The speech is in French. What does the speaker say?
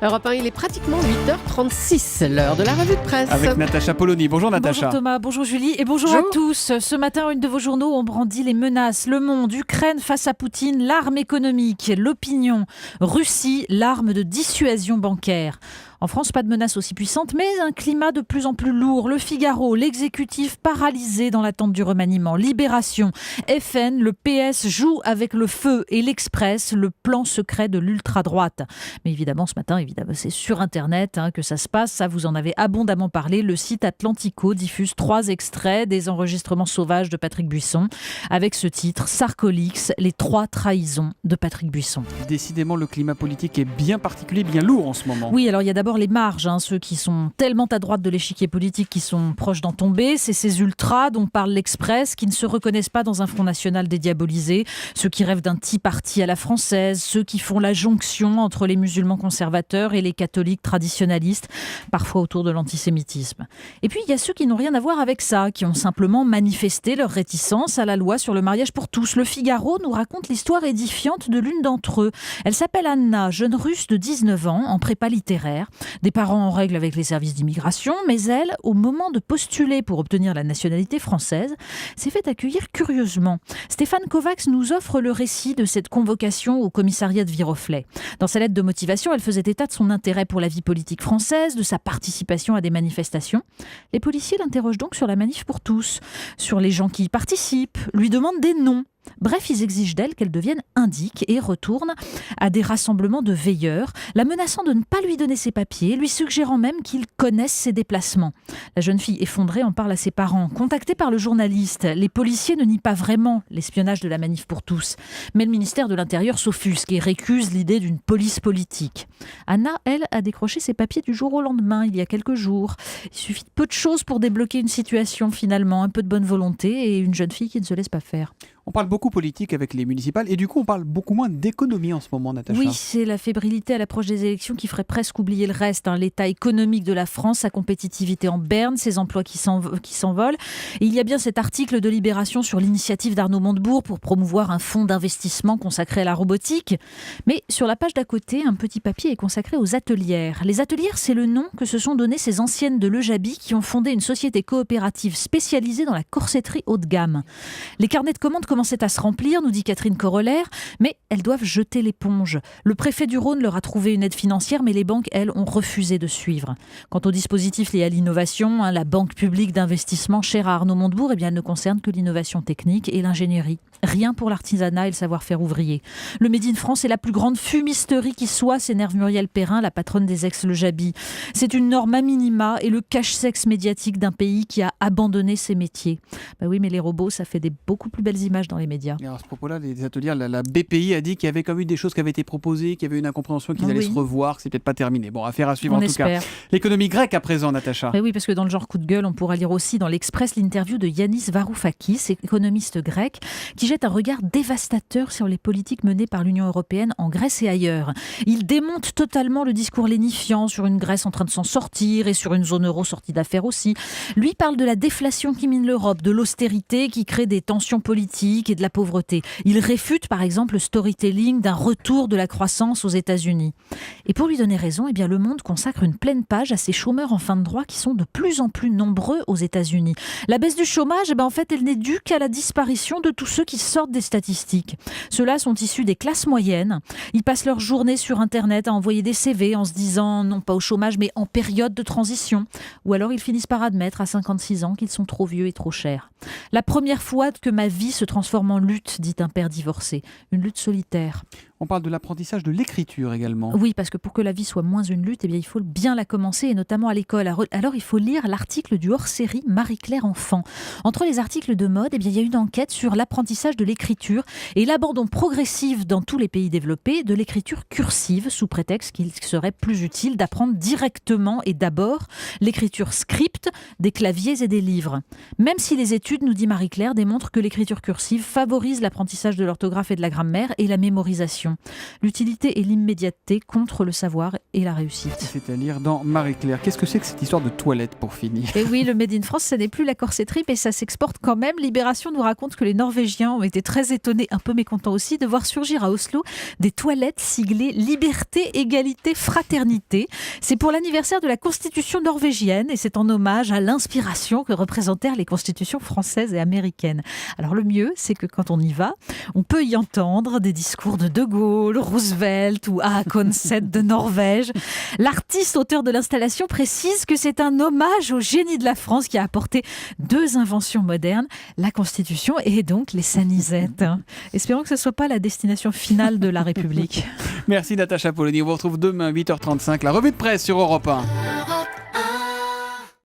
Europe 1, il est pratiquement 8h36, l'heure de la revue de presse. Avec Natacha Polony. Bonjour Natacha. Bonjour Thomas, bonjour Julie et bonjour à tous. Ce matin, une de vos journaux ont brandi les menaces. Le Monde, Ukraine face à Poutine, l'arme économique. L'Opinion, Russie, l'arme de dissuasion bancaire. En France, pas de menace aussi puissante, mais un climat de plus en plus lourd. Le Figaro, l'exécutif paralysé dans l'attente du remaniement. Libération, FN, le PS joue avec le feu et l'Express, le plan secret de l'ultra-droite. Mais évidemment, ce matin, c'est sur Internet que ça se passe. Ça, vous en avez abondamment parlé. Le site Atlantico diffuse 3 extraits des enregistrements sauvages de Patrick Buisson avec ce titre, Sarcolix, les 3 trahisons de Patrick Buisson. Décidément, le climat politique est bien particulier, bien lourd en ce moment. Oui, alors il y a d'abord les marges, ceux qui sont tellement à droite de l'échiquier politique qui sont proches d'en tomber. C'est ces ultras dont parle l'Express qui ne se reconnaissent pas dans un Front National dédiabolisé, ceux qui rêvent d'un Tea Party à la française, ceux qui font la jonction entre les musulmans conservateurs et les catholiques traditionnalistes, parfois autour de l'antisémitisme. Et puis il y a ceux qui n'ont rien à voir avec ça, qui ont simplement manifesté leur réticence à la loi sur le mariage pour tous. Le Figaro nous raconte l'histoire édifiante de l'une d'entre eux. Elle s'appelle Anna, jeune russe de 19 ans, en prépa littéraire. Des parents en règle avec les services d'immigration, mais elle, au moment de postuler pour obtenir la nationalité française, s'est fait accueillir curieusement. Stéphane Kovacs nous offre le récit de cette convocation au commissariat de Viroflay. Dans sa lettre de motivation, elle faisait état de son intérêt pour la vie politique française, de sa participation à des manifestations. Les policiers l'interrogent donc sur la manif pour tous, sur les gens qui y participent, lui demandent des noms. Bref, ils exigent d'elle qu'elle devienne indique et retourne à des rassemblements de veilleurs, la menaçant de ne pas lui donner ses papiers, lui suggérant même qu'ils connaissent ses déplacements. La jeune fille effondrée en parle à ses parents. Contactée par le journaliste, les policiers ne nient pas vraiment l'espionnage de la manif pour tous. Mais le ministère de l'Intérieur s'offusque et récuse l'idée d'une police politique. Anna, elle, a décroché ses papiers du jour au lendemain, il y a quelques jours. Il suffit de peu de choses pour débloquer une situation finalement, un peu de bonne volonté et une jeune fille qui ne se laisse pas faire. On parle beaucoup politique avec les municipales et du coup on parle beaucoup moins d'économie en ce moment, Natacha. Oui, c'est la fébrilité à l'approche des élections qui ferait presque oublier le reste. L'état économique de la France, sa compétitivité en berne, ses emplois qui s'envolent. Et il y a bien cet article de Libération sur l'initiative d'Arnaud Montebourg pour promouvoir un fonds d'investissement consacré à la robotique. Mais sur la page d'à côté, un petit papier est consacré aux atelières. Les atelières, c'est le nom que se sont donné ces anciennes de l'Ejabi qui ont fondé une société coopérative spécialisée dans la corsetterie haut de gamme. Les carnets de commandes commençaient à se remplir, nous dit Catherine Corollaire, mais elles doivent jeter l'éponge. Le préfet du Rhône leur a trouvé une aide financière, mais les banques, elles, ont refusé de suivre. Quant au dispositif lié à l'innovation, la banque publique d'investissement chère à Arnaud Montebourg, elle ne concerne que l'innovation technique et l'ingénierie. Rien pour l'artisanat et le savoir-faire ouvrier. Le Made in France est la plus grande fumisterie qui soit, s'énerve Muriel Perrin, la patronne des ex-Le Jabi. C'est une norme à minima et le cache-sexe médiatique d'un pays qui a abandonné ses métiers. Oui, mais les robots, ça fait des beaucoup plus belles images dans les médias. Et alors, à ce propos-là, les ateliers, la BPI a dit qu'il y avait quand même eu des choses qui avaient été proposées, qu'il y avait une incompréhension, qu'ils allaient se revoir, que c'est peut-être pas terminé. Bon, affaire à suivre en tout cas. L'économie grecque à présent, Natacha. Oui, parce que dans le genre coup de gueule, on pourra lire aussi dans l'Express l'interview de Yanis Varoufakis, économiste grec, qui jette un regard dévastateur sur les politiques menées par l'Union européenne en Grèce et ailleurs. Il démonte totalement le discours lénifiant sur une Grèce en train de s'en sortir et sur une zone euro sortie d'affaires aussi. Lui parle de la déflation qui mine l'Europe, de l'austérité qui crée des tensions politiques et de la pauvreté. Il réfute par exemple le storytelling d'un retour de la croissance aux États-Unis. Et pour lui donner raison, Le Monde consacre une pleine page à ces chômeurs en fin de droit qui sont de plus en plus nombreux aux États-Unis. La baisse du chômage, en fait, elle n'est due qu'à la disparition de tous ceux qui sortent des statistiques. Ceux-là sont issus des classes moyennes. Ils passent leur journée sur Internet à envoyer des CV en se disant non pas au chômage mais en période de transition. Ou alors ils finissent par admettre à 56 ans qu'ils sont trop vieux et trop chers. La première fois que ma vie se transforme en lutte, dit un père divorcé. Une lutte solitaire. On parle de l'apprentissage de l'écriture également. Oui, parce que pour que la vie soit moins une lutte, il faut bien la commencer, et notamment à l'école. Alors, il faut lire l'article du hors-série Marie-Claire Enfant. Entre les articles de mode, il y a une enquête sur l'apprentissage de l'écriture et l'abandon progressif dans tous les pays développés de l'écriture cursive, sous prétexte qu'il serait plus utile d'apprendre directement et d'abord l'écriture script des claviers et des livres. Même si les études, nous dit Marie-Claire, démontrent que l'écriture cursive favorise l'apprentissage de l'orthographe et de la grammaire et la mémorisation. citation. L'utilité et l'immédiateté contre le savoir et la réussite. C'est à lire dans Marie-Claire. Qu'est-ce que c'est que cette histoire de toilette pour finir ? Et oui, le Made in France, ce n'est plus la corsetterie, mais ça s'exporte quand même. Libération nous raconte que les Norvégiens ont été très étonnés, un peu mécontents aussi, de voir surgir à Oslo des toilettes siglées Liberté, Égalité, Fraternité. C'est pour l'anniversaire de la Constitution norvégienne et c'est en hommage à l'inspiration que représentèrent les constitutions françaises et américaines. Alors le mieux, c'est que quand on y va, on peut y entendre des discours de De Gaulle, Roosevelt ou Haakon Seth de Norvège. L'artiste auteur de l'installation précise que c'est un hommage au génie de la France qui a apporté 2 inventions modernes, la Constitution et donc les sanisettes. Espérons que ce ne soit pas la destination finale de la République. Merci Natacha Polony. On vous retrouve demain 8h35, la revue de presse sur Europe 1.